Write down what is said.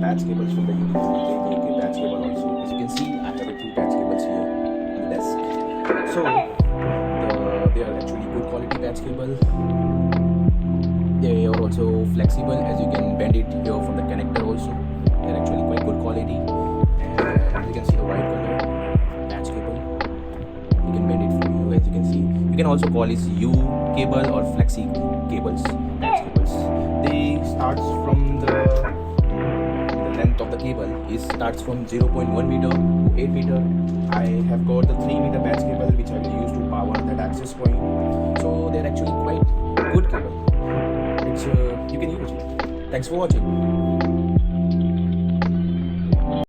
patch cables from the Ubiquiti patch cable also. As you can see, I have two patch cables here on the desk. So they are actually good quality patch cable. They are also flexible, as you can bend it here from the connector also. They are actually quite good quality. And as you can see, the white color patch cable. You can bend it from here, as you can see. You can also call this U cable or flexi cables, patch cables. They starts from the length of the cable. It starts from 0.1 meter to 8 meter. I have got the 3 meter patch cable which I will use to power that access point. So they're actually quite good cable. You can use it. Thanks for watching.